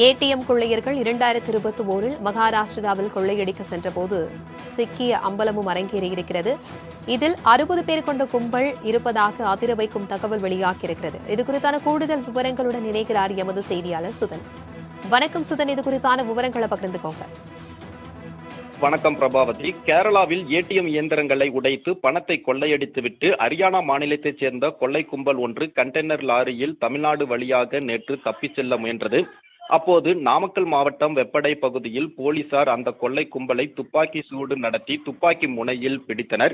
ATM கொள்ளையர்கள் 2021 மகாராஷ்டிராவில் கொள்ளையடிக்க சென்றபோது சிக்கிய அம்பலமும் அரங்கேறியிருக்கிறது. இதில் 60 பேர் கொண்ட கும்பல் இருப்பதாக அதிர வைக்கும் தகவல் வெளியாகியிருக்கிறது. இதுகுறித்தான கூடுதல் விவரங்களுடன் இணைகிறார் எமது செய்தியாளர் சுதன். வணக்கம் சுதன், இது குறித்தான விவரங்களை பகிர்ந்துக்கோங்க. வணக்கம் பிரபாவதி. கேரளாவில் ஏடிஎம் இயந்திரங்களை உடைத்து பணத்தை கொள்ளையடித்துவிட்டு ஹரியானா மாநிலத்தைச் சேர்ந்த கொள்ளை கும்பல் ஒன்று கண்டெய்னர் லாரியில் தமிழ்நாடு வழியாக நேற்று தப்பிச் செல்ல முயன்றது. அப்போது நாமக்கல் மாவட்டம் வெப்படை பகுதியில் போலீசார் அந்த கொள்ளை கும்பலை துப்பாக்கி சூடு நடத்தி துப்பாக்கி முனையில் பிடித்தனர்.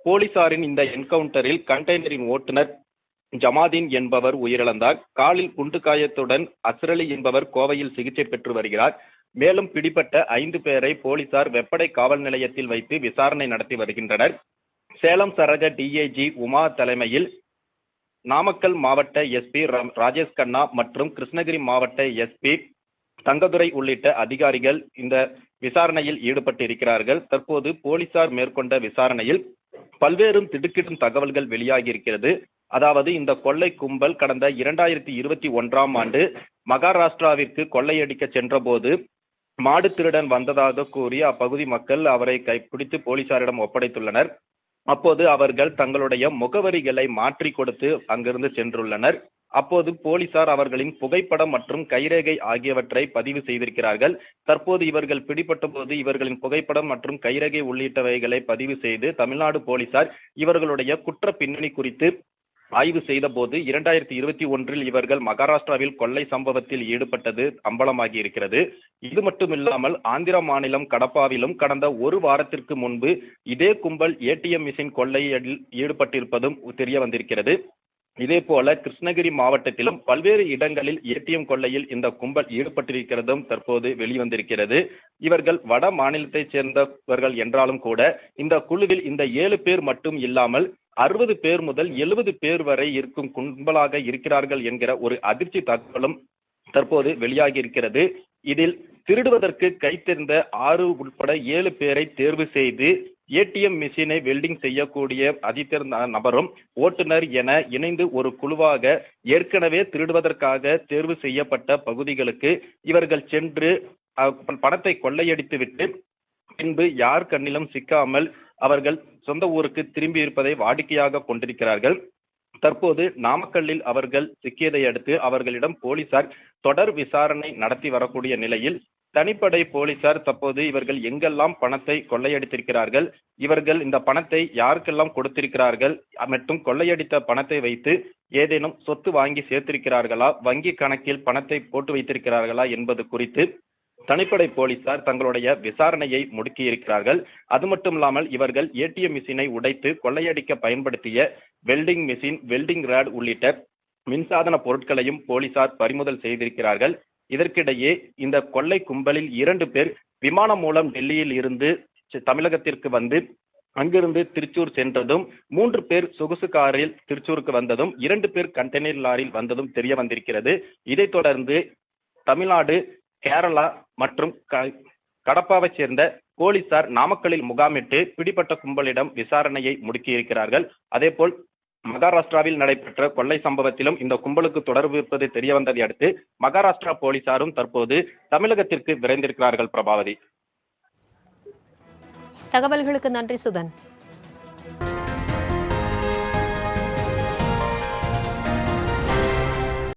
போலீசாரின் இந்த என்கவுண்டரில் கண்டெய்னரின் ஓட்டுநர் ஜமாதீன் என்பவர் உயிரிழந்தார். காலில் குண்டு காயத்துடன் அஸ்ரலி என்பவர் கோவையில் சிகிச்சை பெற்று வருகிறார். மேலும் பிடிபட்ட 5 பேரை போலீசார் வெப்படை காவல் நிலையத்தில் வைத்து விசாரணை நடத்தி வருகின்றனர். சேலம் சரக டிஐஜி உமா தலைமையில் நாமக்கல் மாவட்ட எஸ்பி ராஜேஷ் கண்ணா மற்றும் கிருஷ்ணகிரி மாவட்ட எஸ்பி தங்கதுரை உள்ளிட்ட அதிகாரிகள் இந்த விசாரணையில் ஈடுபட்டிருக்கிறார்கள். தற்போது போலீசார் மேற்கொண்ட விசாரணையில் பல்வேறு திடுக்கிடும் தகவல்கள் வெளியாகியிருக்கிறது. அதாவது இந்த கொள்ளை கும்பல் கடந்த 2021ஆம் ஆண்டு மகாராஷ்டிராவிற்கு கொள்ளையடிக்க சென்றபோது மாடு திருடன் வந்ததாக கூறி அப்பகுதி மக்கள் அவரை கைப்பிடித்து போலீசாரிடம் ஒப்படைத்துள்ளனர். அப்போது அவர்கள் தங்களுடைய முகவரிகளை மாற்றி கொடுத்து அங்கிருந்து சென்றுள்ளனர். அப்போது போலீசார் அவர்களின் புகைப்படம் மற்றும் கைரேகை ஆகியவற்றை பதிவு செய்திருக்கிறார்கள். தற்போது இவர்கள் பிடிபட்ட போது இவர்களின் புகைப்படம் மற்றும் கைரேகை உள்ளிட்டவைகளை பதிவு செய்து தமிழ்நாடு போலீசார் இவர்களுடைய குற்ற பின்னணி குறித்து ஆய்வு செய்த போது 2021இல் இவர்கள் மகாராஷ்டிராவில் கொள்ளை சம்பவத்தில் ஈடுபட்டது அம்பலமாகி இருக்கிறது. இது மட்டுமில்லாமல் ஆந்திர மாநிலம் கடப்பாவிலும் கடந்த ஒரு வாரத்திற்கு முன்பு இதே கும்பல் ஏடிஎம் மிஷின் கொள்ளையில் ஈடுபட்டிருப்பதும் தெரிய வந்திருக்கிறது. இதேபோல கிருஷ்ணகிரி மாவட்டத்திலும் பல்வேறு இடங்களில் ஏடிஎம் கொள்ளையில் இந்த கும்பல் ஈடுபட்டிருக்கிறதும் தற்போது வெளிவந்திருக்கிறது. இவர்கள் வட மாநிலத்தைச் சேர்ந்தவர்கள் என்றாலும் கூட இந்த குழுவில் இந்த 7 பேர் மட்டும் இல்லாமல் 60 பேர் முதல் 70 பேர் வரை இருக்கும் கும்பலாக இருக்கிறார்கள் என்கிற ஒரு அதிர்ச்சி தகவலும் தற்போது வெளியாகி இருக்கிறது. இதில் திருடுவதற்கு கைத்தெறிந்த 6 உட்பட 7 பேரை தேர்வு செய்து ஏடிஎம் மிஷினை வெல்டிங் செய்யக்கூடிய அதிர்ந்த நபரும் ஓட்டுநர் என இணைந்து ஒரு குழுவாக ஏற்கனவே திருடுவதற்காக தேர்வு செய்யப்பட்ட பகுதிகளுக்கு இவர்கள் சென்று பணத்தை கொள்ளையடித்துவிட்டு பின்பு யார் கண்ணிலும் சிக்காமல் அவர்கள் சொந்த ஊருக்கு திரும்பி இருப்பதை வாடிக்கையாக கொண்டிருக்கிறார்கள். தற்போது நாமக்கல்லில் அவர்கள் சிக்கியதை அடுத்து அவர்களிடம் போலீசார் தொடர் விசாரணை நடத்தி வரக்கூடிய நிலையில் தனிப்படை போலீசார் தற்போது இவர்கள் எங்கெல்லாம் பணத்தை கொள்ளையடித்திருக்கிறார்கள், இவர்கள் இந்த பணத்தை யாருக்கெல்லாம் கொடுத்திருக்கிறார்கள் மற்றும் கொள்ளையடித்த பணத்தை வைத்து ஏதேனும் சொத்து வாங்கி சேர்த்திருக்கிறார்களா, வங்கி கணக்கில் பணத்தை போட்டு வைத்திருக்கிறார்களா என்பது குறித்து தனிப்படை போலீசார் தங்களுடைய விசாரணையை முடுக்கியிருக்கிறார்கள். அது மட்டும் இல்லாமல் இவர்கள் ஏடிஎம் மிஷினை உடைத்து கொள்ளையடிக்க பயன்படுத்திய வெல்டிங் மிஷின், வெல்டிங் ராட் உள்ளிட்ட மின்சாதன பொருட்களையும் போலீசார் பறிமுதல் செய்திருக்கிறார்கள். இதற்கிடையே இந்த கொள்ளை கும்பலில் 2 பேர் விமானம் மூலம் டெல்லியில் இருந்து தமிழகத்திற்கு வந்து அங்கிருந்து திருச்சூர் சென்றதும், 3 பேர் சொகுசு காரில் திருச்சூருக்கு வந்ததும், 2 பேர் கண்டெய்னர் லாரியில் வந்ததும் தெரிய வந்திருக்கிறது. இதைத் தொடர்ந்து தமிழ்நாடு, கேரளா மற்றும் கடப்பாவை சேர்ந்த போலீசார் நாமக்கல்லில் முகாமிட்டு பிடிப்பட்ட கும்பலிடம் விசாரணையை முடுக்கியிருக்கிறார்கள். அதேபோல் மகாராஷ்டிராவில் நடைபெற்ற கொள்ளை சம்பவத்திலும் இந்த கும்பலுக்கு தொடர்பு இருப்பது தெரிய வந்ததை அடுத்து மகாராஷ்டிரா போலீசாரும் தற்போது தமிழகத்திற்கு விரைந்திருக்கிறார்கள். பிரபாவதி, தகவல்களுக்கு நன்றி சுதன்.